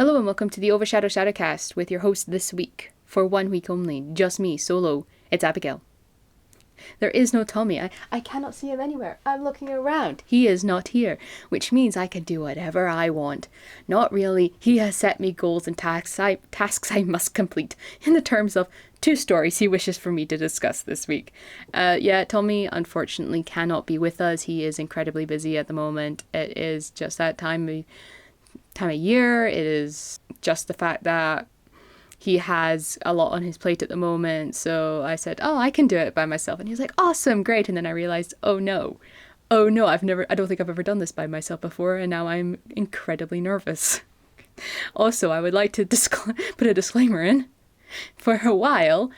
Hello and welcome to the OverShadow ShadowCast with your host this week, for 1 week only, just me, solo. It's Abigail. There is no Tommy. I cannot see him anywhere. I'm looking around. He is not here, which means I can do whatever I want. Not really. He has set me goals and tasks I must complete in the terms of 2 stories he wishes for me to discuss this week. Tommy unfortunately cannot be with us. He is incredibly busy at the moment. It is just that time of year. It is just the fact that he has a lot on his plate at the moment. So I said, I can do it by myself. And he was like, awesome, great. And then I realized, oh no, I don't think I've ever done this by myself before. And now I'm incredibly nervous. Also, I would like to put a disclaimer in. For a while,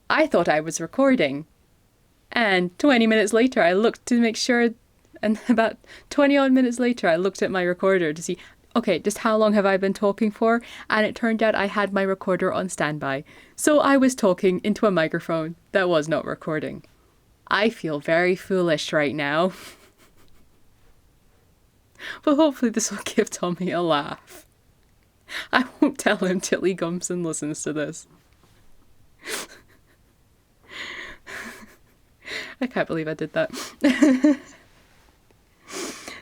I thought I was recording. And 20 minutes later, I looked to make sure. And about 20 odd minutes later, I looked at my recorder to see, okay, just how long have I been talking for? And it turned out I had my recorder on standby. So I was talking into a microphone that was not recording. I feel very foolish right now. But hopefully this will give Tommy a laugh. I won't tell him till he comes and listens to this. I can't believe I did that.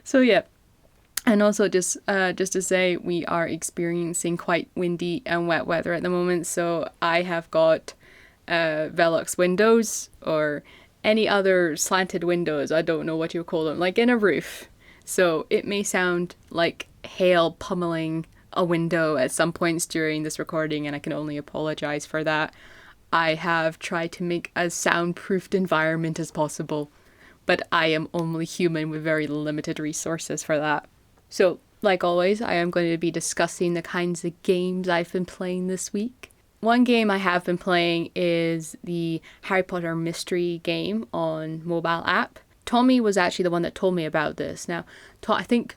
So yeah. And also just to say, we are experiencing quite windy and wet weather at the moment. So I have got Velux windows or any other slanted windows. I don't know what you call them, like in a roof. So it may sound like hail pummeling a window at some points during this recording, and I can only apologize for that. I have tried to make a soundproofed environment as possible, but I am only human with very limited resources for that. So, like always, I am going to be discussing the kinds of games I've been playing this week. One game I have been playing is the Harry Potter mystery game on mobile app. Tommy was actually the one that told me about this. Now, I think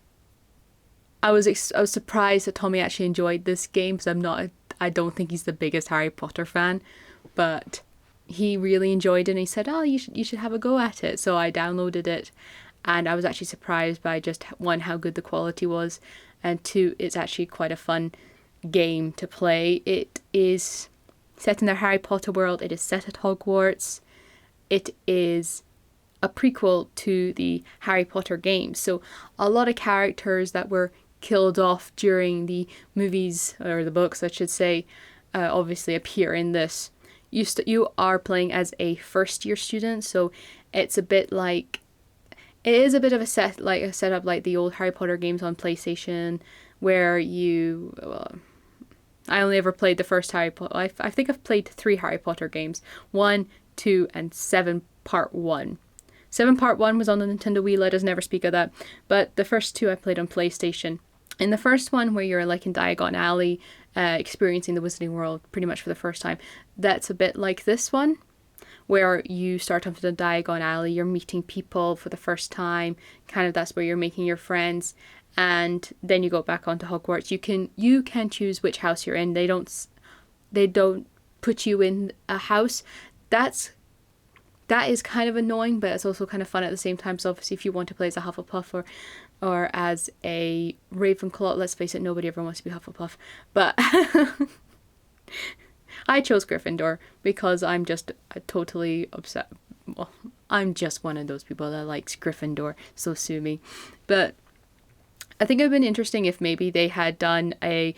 I was surprised that Tommy actually enjoyed this game, because I don't think he's the biggest Harry Potter fan, but he really enjoyed it and he said, you should have a go at it. So I downloaded it. And I was actually surprised by just, 1, how good the quality was, and 2, it's actually quite a fun game to play. It is set in the Harry Potter world. It is set at Hogwarts. It is a prequel to the Harry Potter games. So a lot of characters that were killed off during the movies, or the books, I should say, obviously appear in this. You are playing as a first-year student, so it's a bit like... It is a bit of a setup like the old Harry Potter games on PlayStation, where I only ever played the first Harry Potter. I think I've played 3 Harry Potter games. 1, 2, and 7 Part 1. 7 Part 1 was on the Nintendo Wii. Let us never speak of that. But the first 2 I played on PlayStation. In the first one, where you're like in Diagon Alley, experiencing the Wizarding World pretty much for the first time, that's a bit like this one, where you start off in the Diagon Alley, you're meeting people for the first time, kind of that's where you're making your friends, and then you go back onto Hogwarts. You can choose which house you're in. They don't put you in a house. That is kind of annoying, but it's also kind of fun at the same time. So obviously if you want to play as a Hufflepuff or as a Ravenclaw, let's face it, nobody ever wants to be Hufflepuff, but I chose Gryffindor because I'm just totally upset. Well, I'm just one of those people that likes Gryffindor, so sue me. But I think it would have been interesting if maybe they had done a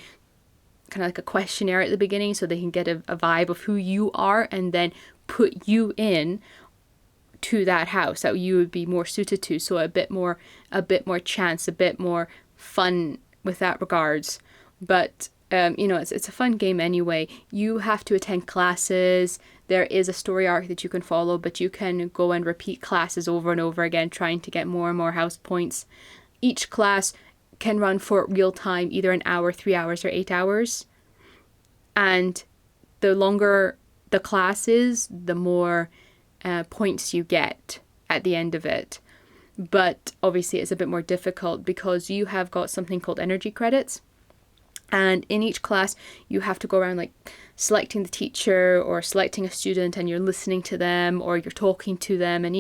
kind of like a questionnaire at the beginning, so they can get a vibe of who you are and then put you in to that house that you would be more suited to. So a bit more chance, a bit more fun with that regards. But it's a fun game anyway. You have to attend classes. There is a story arc that you can follow, but you can go and repeat classes over and over again, trying to get more and more house points. Each class can run for real time, either an hour, 3 hours, or 8 hours. And the longer the class is, the more points you get at the end of it. But obviously it's a bit more difficult because you have got something called energy credits. And in each class, you have to go around like selecting the teacher or selecting a student, and you're listening to them or you're talking to them. And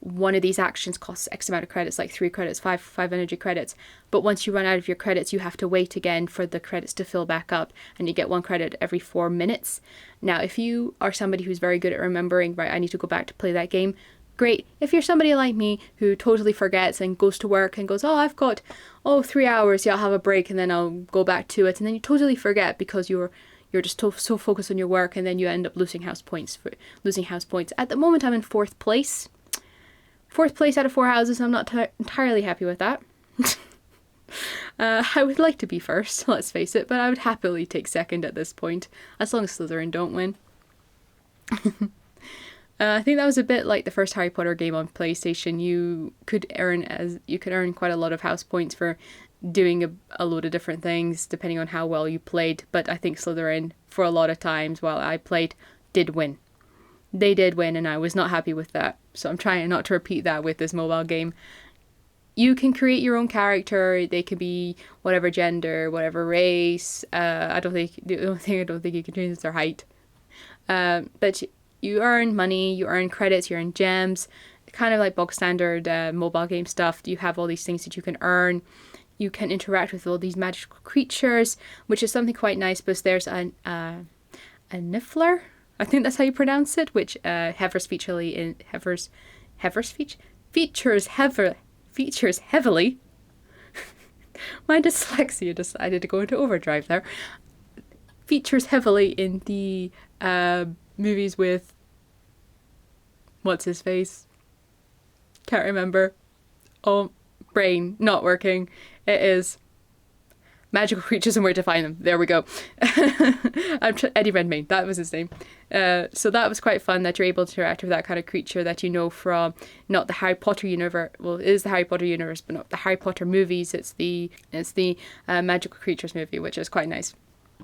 one of these actions costs X amount of credits, like 3 credits, 5 energy credits. But once you run out of your credits, you have to wait again for the credits to fill back up, and you get 1 credit every 4 minutes. Now, if you are somebody who's very good at remembering, right, I need to go back to play that game, great. If you're somebody like me who totally forgets and goes to work and goes, oh, I've got 3 hours, yeah, I'll have a break and then I'll go back to it, and then you totally forget because you're just so focused on your work, and then you end up losing house points. At the moment, I'm in 4th place. 4th place out of 4 houses. I'm not entirely happy with that. I would like to be first, let's face it, but I would happily take 2nd at this point, as long as Slytherin don't win. I think that was a bit like the first Harry Potter game on PlayStation. You could earn quite a lot of house points for doing a load of different things depending on how well you played. But I think Slytherin, for a lot of times while I played, did win. They did win, and I was not happy with that. So I'm trying not to repeat that with this mobile game. You can create your own character. They can be whatever gender, whatever race. The only thing I don't think you can change is their height. But you earn money, you earn credits, you earn gems, kind of like bog standard mobile game stuff. You have all these things that you can earn. You can interact with all these magical creatures, which is something quite nice, because there's a Niffler, I think that's how you pronounce it, which features heavily. My dyslexia decided to go into overdrive there. Features heavily in the movies with what's his face? Can't remember. Oh, brain not working. It is magical creatures and where to find them. There we go. Eddie Redmayne, that was his name. So that was quite fun that you're able to interact with that kind of creature that you know from not the Harry Potter universe. Well, it is the Harry Potter universe, but not the Harry Potter movies. It's the Magical Creatures movie, which is quite nice.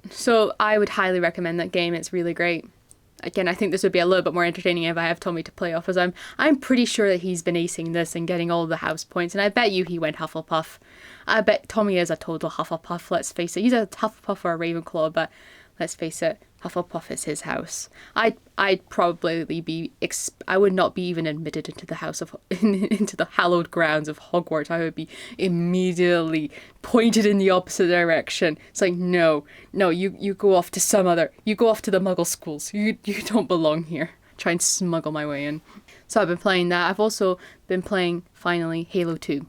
So I would highly recommend that game. It's really great. Again, I think this would be a little bit more entertaining if I have Tommy to play off, as I'm pretty sure that he's been acing this and getting all the house points, and I bet you he went Hufflepuff. I bet Tommy is a total Hufflepuff, let's face it. He's a Hufflepuff or a Ravenclaw, but let's face it, Hufflepuff is his house. I'd probably be, I would not be even admitted into the into the hallowed grounds of Hogwarts. I would be immediately pointed in the opposite direction. It's like, no, you go off to you go off to the Muggle schools. You don't belong here. Try and smuggle my way in. So I've been playing that. I've also been playing, finally, Halo 2.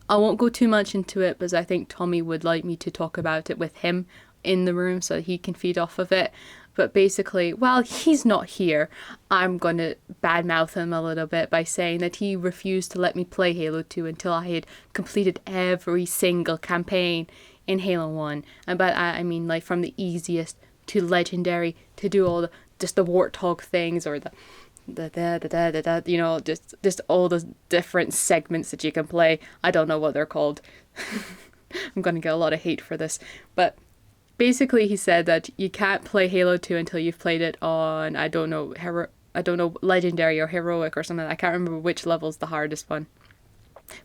I won't go too much into it because I think Tommy would like me to talk about it with him in the room so that he can feed off of it. But basically, while he's not here, I'm going to badmouth him a little bit by saying that he refused to let me play Halo 2 until I had completed every single campaign in Halo 1. And by that I mean like from the easiest to legendary to do all just the warthog things or just all those different segments that you can play. I don't know what they're called. I'm going to get a lot of hate for this. But basically he said that you can't play Halo 2 until you've played it on, I don't know, legendary or heroic or something. I can't remember which level's the hardest one.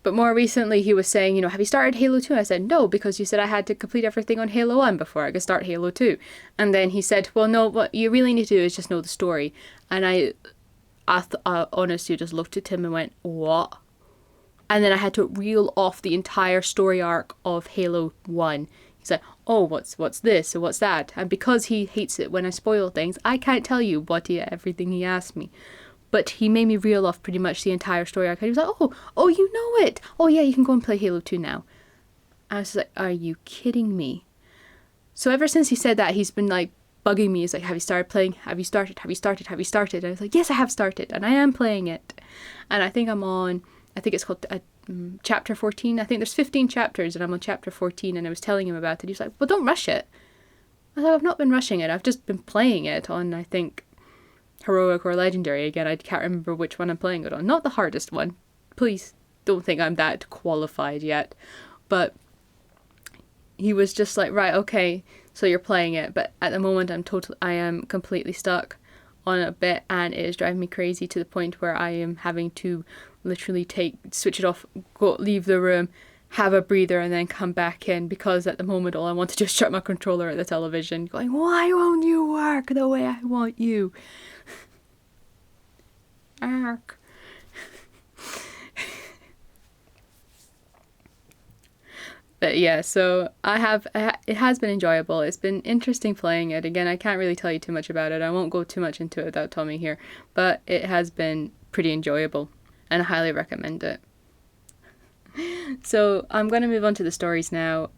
But more recently he was saying, have you started Halo 2? I said, no, because you said I had to complete everything on Halo 1 before I could start Halo 2. And then he said, well, no, what you really need to do is just know the story. And I honestly just looked at him and went, what? And then I had to reel off the entire story arc of Halo 1. He's like, oh, what's this or what's that? And because he hates it when I spoil things, I can't tell you everything he asked me. But he made me reel off pretty much the entire story arc. And he was like, oh, you know it. Oh yeah, you can go and play Halo 2 now. I was like, are you kidding me? So ever since he said that, he's been like bugging me. He's like, have you started playing? Have you started? And I was like, yes, I have started. And I am playing it. And I think it's called chapter 14. I think there's 15 chapters and I'm on chapter 14, and I was telling him about it. He's like, well, don't rush it. I thought, I've not been rushing it. I've just been playing it on, I think, heroic or legendary. Again, I can't remember which one I'm playing it on. Not the hardest one. Please don't think I'm that qualified yet. But he was just like, right, okay, so you're playing it. But at the moment I am completely stuck on a bit, and it is driving me crazy to the point where I am having to literally switch it off, leave the room, have a breather, and then come back in, because at the moment all I want to do is shut my controller at the television going, why won't you work the way I want you? Ark. But yeah, so it has been enjoyable. It's been interesting playing it. Again, I can't really tell you too much about it. I won't go too much into it without Tommy here, but it has been pretty enjoyable and I highly recommend it. So I'm going to move on to the stories now.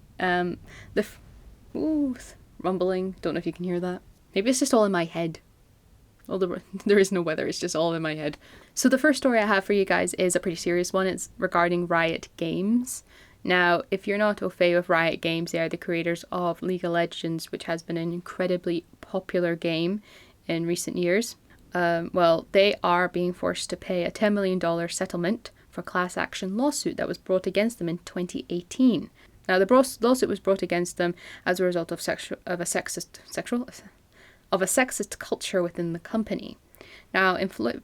Ooh, rumbling. Don't know if you can hear that. Maybe it's just all in my head. There is no weather, it's just all in my head. So the first story I have for you guys is a pretty serious one. It's regarding Riot Games. Now, if you're not au fait with Riot Games, they are the creators of League of Legends, which has been an incredibly popular game in recent years. Well, they are being forced to pay a $10 million settlement for class action lawsuit that was brought against them in 2018. Now, the lawsuit was brought against them as a result of a sexist culture within the company. Now,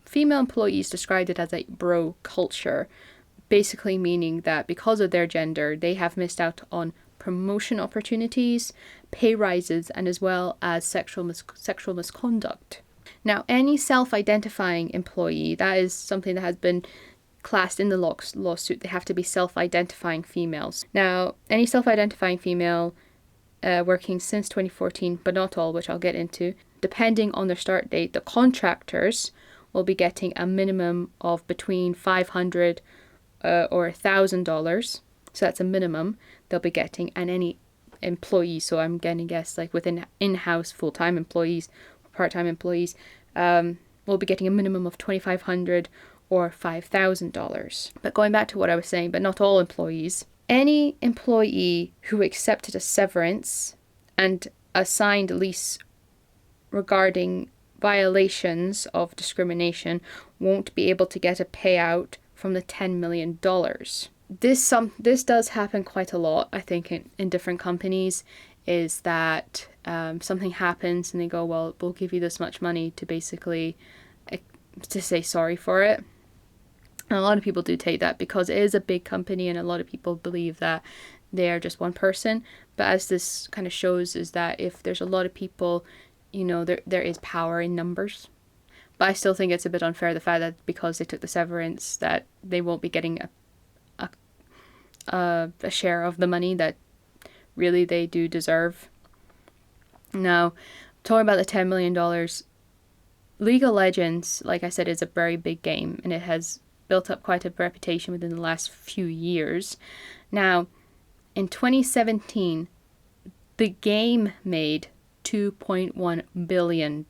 female employees described it as a bro culture, basically meaning that because of their gender, they have missed out on promotion opportunities, pay rises, and as well as sexual misconduct. Now, any self-identifying employee, that is something that has been classed in the lawsuit, they have to be self-identifying females. Now, any self-identifying female working since 2014, but not all, which I'll get into, depending on their start date, the contractors will be getting a minimum of between $500 or $1,000. So that's a minimum they'll be getting, and any employee, so I'm going to guess like within in-house full-time employees, part-time employees, will be getting a minimum of $2,500 or $5,000. But going back to what I was saying, but not all employees, any employee who accepted a severance and a signed lease regarding violations of discrimination won't be able to get a payout from the $10 million. This does happen quite a lot, I think, in different companies, is that something happens and they go, well, we'll give you this much money to basically to say sorry for it. And a lot of people do take that because it is a big company and a lot of people believe that they are just one person. But as this kind of shows is that if there's a lot of people, you know, there is power in numbers. But I still think it's a bit unfair, the fact that because they took the severance that they won't be getting a share of the money that really they do deserve. Now, talking about the $10 million, League of Legends, like I said, is a very big game and it has built up quite a reputation within the last few years. Now, in 2017, the game made $2.1 billion.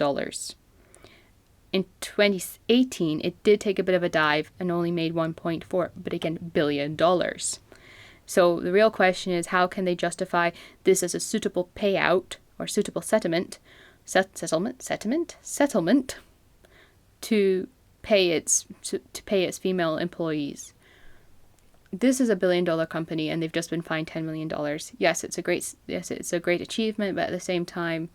In 2018, it did take a bit of a dive and only made 1.4, but again, $billion. So the real question is, how can they justify this as a suitable payout or suitable settlement to pay its female employees? This is a $1 billion company and they've just been fined $10 million. Yes, it's a great achievement, but at the same time,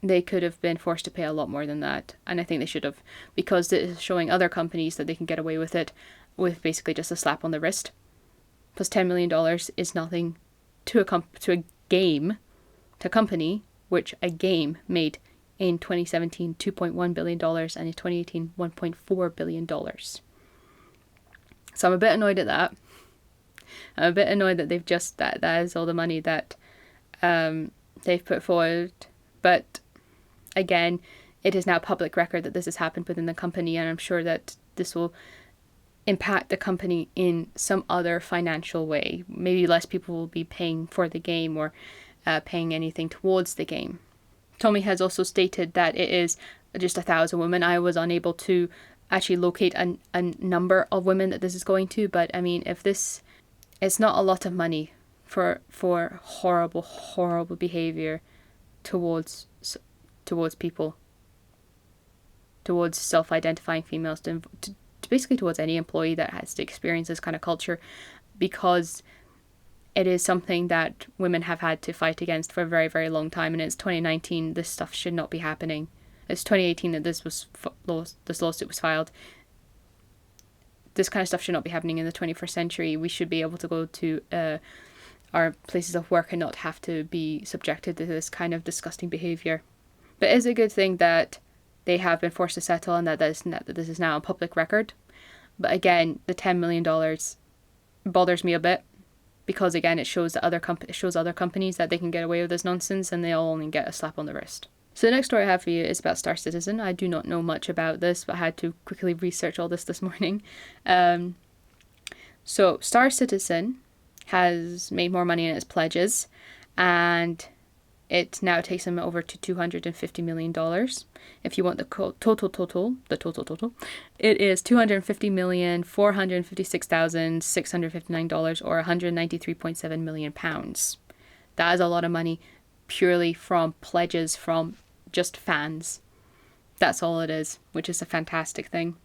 they could have been forced to pay a lot more than that. And I think they should have, because it is showing other companies that they can get away with it with basically just a slap on the wrist. Plus $10 million is nothing to a company, which a game made in 2017 $2.1 billion and in 2018 $1.4 billion. So I'm a bit annoyed at that. I'm a bit annoyed that they've just, that is all the money that they've put forward. But again, it is now public record that this has happened within the company, and I'm sure that this will impact the company in some other financial way. Maybe less people will be paying for the game or paying anything towards the game. Tommy has also stated that it is just 1,000 women. I was unable to actually locate a number of women that this is going to, but I mean, if this, it's not a lot of money for horrible behavior towards people, towards self-identifying females, to basically towards any employee that has to experience this kind of culture, because it is something that women have had to fight against for a very, very long time, and it's 2019. This stuff should not be happening. It's 2018 that this lawsuit was filed. This kind of stuff should not be happening in the 21st century. We should be able to go to our places of work and not have to be subjected to this kind of disgusting behaviour. But it is a good thing that they have been forced to settle and that this is now a public record. But again, the $10 million bothers me a bit. because again, it shows that other companies that they can get away with this nonsense, and they'll only get a slap on the wrist. So the next story I have for you is about Star Citizen. I do not know much about this, but I had to quickly research all this morning. So Star Citizen has made more money in its pledges, and it now takes them over to $250 million. If you want the total, it is $250,456,659 or £193.7 million. That is a lot of money purely from pledges from just fans. That's all it is, which is a fantastic thing.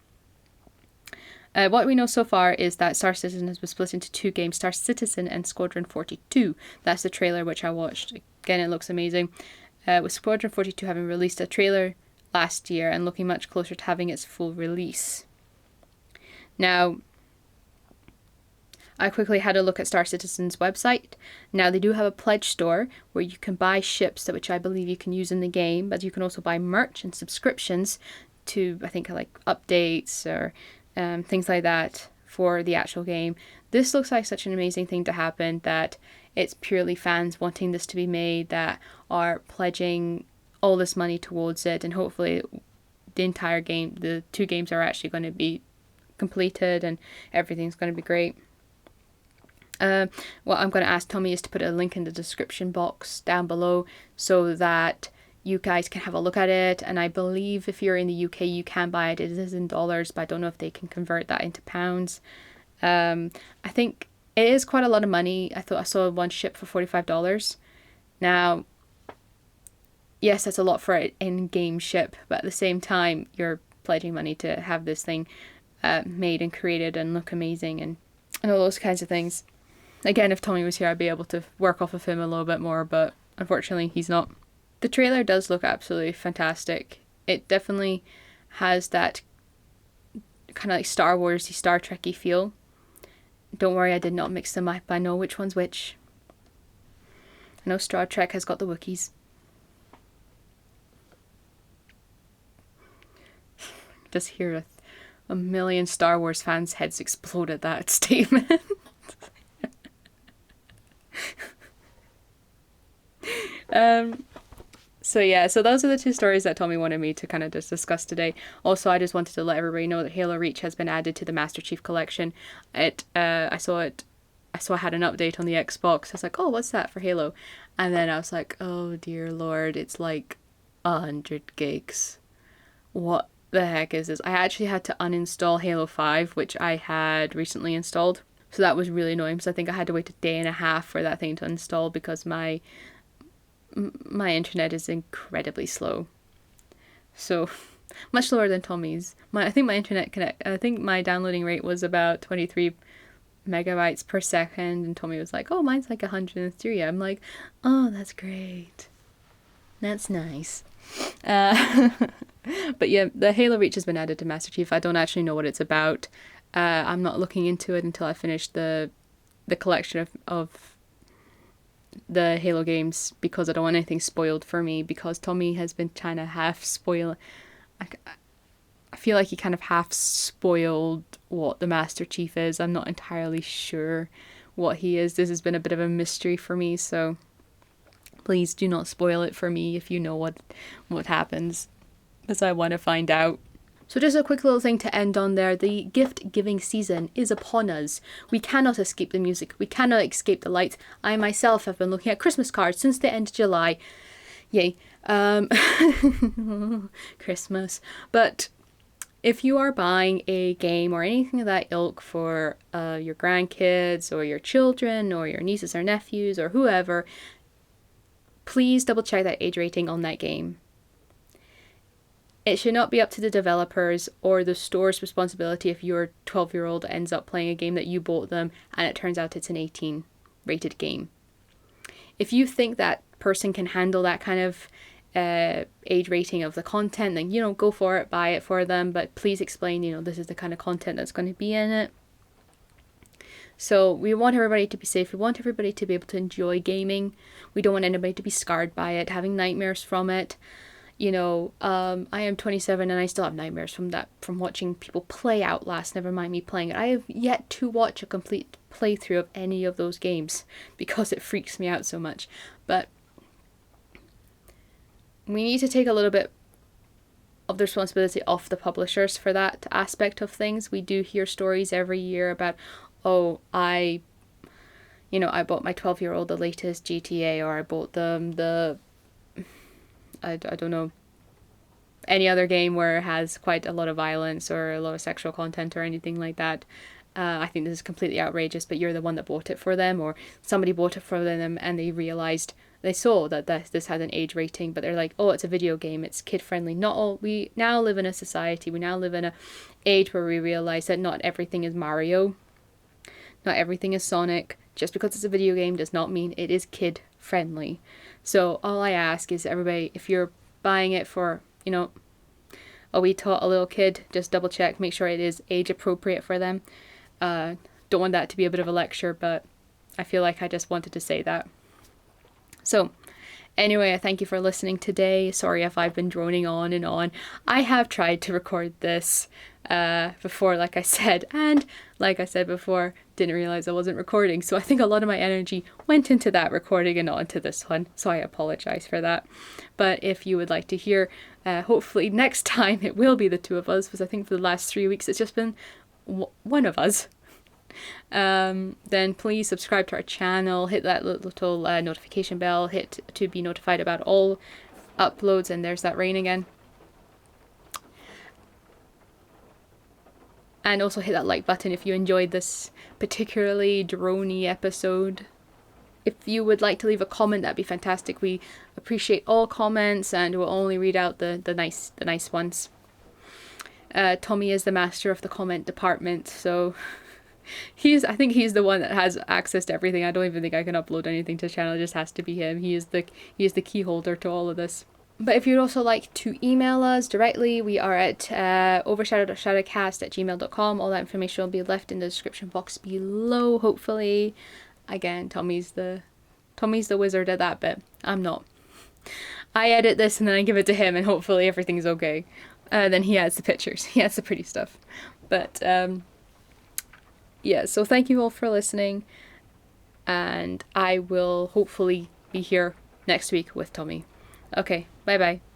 What we know so far is that Star Citizen has been split into 2 games, Star Citizen and Squadron 42. That's the trailer which I watched. Again, it looks amazing. With Squadron 42 having released a trailer last year and looking much closer to having its full release. Now, I quickly had a look at Star Citizen's website. Now, they do have a pledge store where you can buy ships, which I believe you can use in the game, but you can also buy merch and subscriptions to, I think, like updates or things like that for the actual game. This looks like such an amazing thing to happen, that it's purely fans wanting this to be made that are pledging all this money towards it, and hopefully the entire game, the 2 games are actually going to be completed and everything's going to be great. What I'm going to ask Tommy is to put a link in the description box down below so that you guys can have a look at it, and I believe if you're in the UK you can buy it. It is in dollars, but I don't know if they can convert that into pounds. I think it is quite a lot of money. I thought I saw one ship for $45. Now, yes, that's a lot for an in-game ship, but at the same time you're pledging money to have this thing made and created and look amazing and all those kinds of things. Again, if Tommy was here I'd be able to work off of him a little bit more, but unfortunately he's not. The trailer does look absolutely fantastic. It definitely has that kind of like Star Wars-y, Star Trek-y feel. Don't worry, I did not mix them up. I know which one's which. I know Star Trek has got the Wookiees. Just hear a million Star Wars fans' heads explode at that statement. So yeah, so those are the 2 stories that Tommy wanted me to kind of just discuss today. Also, I just wanted to let everybody know that Halo Reach has been added to the Master Chief Collection. I saw I had an update on the Xbox. I was like, oh, what's that for Halo? And then I was like, oh dear Lord, it's like 100 gigs. What the heck is this? I actually had to uninstall Halo 5, which I had recently installed. So that was really annoying, because I think I had to wait a day and a half for that thing to install because my internet is incredibly slow. So much slower than Tommy's. I think my downloading rate was about 23 megabytes per second, and Tommy was like, oh, mine's like 103. I'm like, oh, that's great. That's nice. But yeah, the Halo Reach has been added to Master Chief. I don't actually know what it's about. I'm not looking into it until I finish the collection of the Halo games, because I don't want anything spoiled for me, because Tommy has been trying to half spoil. I feel like he kind of half spoiled what the Master Chief is. I'm not entirely sure what he is. This has been a bit of a mystery for me, so please do not spoil it for me if you know what happens, because I want to find out. So just a quick little thing to end on there. The gift-giving season is upon us. We cannot escape the music. We cannot escape the lights. I myself have been looking at Christmas cards since the end of July. Yay. Christmas. But if you are buying a game or anything of that ilk for your grandkids or your children or your nieces or nephews or whoever, please double check that age rating on that game. It should not be up to the developers or the store's responsibility if your 12-year-old ends up playing a game that you bought them and it turns out it's an 18 rated game. If you think that person can handle that kind of age rating of the content, then, go for it, buy it for them, but please explain, this is the kind of content that's going to be in it. So we want everybody to be safe. We want everybody to be able to enjoy gaming. We don't want anybody to be scarred by it, having nightmares from it. I am 27 and I still have nightmares from watching people play Outlast, never mind me playing it. I have yet to watch a complete playthrough of any of those games because it freaks me out so much. But we need to take a little bit of the responsibility off the publishers for that aspect of things. We do hear stories every year about, oh, I bought my 12-year-old the latest GTA, or I bought them I don't know, any other game where it has quite a lot of violence or a lot of sexual content or anything like that. I think this is completely outrageous, but you're the one that bought it for them, or somebody bought it for them and they saw that this had an age rating, but they're like, oh, it's a video game, it's kid friendly. Not all. We now live in a society, we now live in a age where we realize that not everything is Mario, not everything is Sonic. Just because it's a video game does not mean it is kid friendly. So all I ask is everybody, if you're buying it for, a wee tot, a little kid, just double check, make sure it is age appropriate for them. Don't want that to be a bit of a lecture, but I feel like I just wanted to say that. So anyway, I thank you for listening today. Sorry if I've been droning on and on. I have tried to record this before, like I said, and like I said before, didn't realize I wasn't recording. So I think a lot of my energy went into that recording and not into this one. So I apologize for that. But if you would like to hear, hopefully next time it will be the two of us, because I think for the last 3 weeks it's just been one of us. Then please subscribe to our channel, hit that little notification bell, hit to be notified about all uploads, and there's that rain again. And also hit that like button if you enjoyed this particularly droney episode. If you would like to leave a comment, that'd be fantastic. We appreciate all comments and we'll only read out the nice ones. Tommy is the master of the comment department, so I think he's the one that has access to everything. I don't even think I can upload anything to the channel. It just has to be him. He is the key holder to all of this. But if you'd also like to email us directly, we are at overshadow.shadowcast@gmail.com. All that information will be left in the description box below, hopefully. Again, Tommy's the wizard at that bit. I'm not. I edit this and then I give it to him and hopefully everything's okay. Then he adds the pictures. He adds the pretty stuff. But yeah, so thank you all for listening. And I will hopefully be here next week with Tommy. Okay, bye-bye.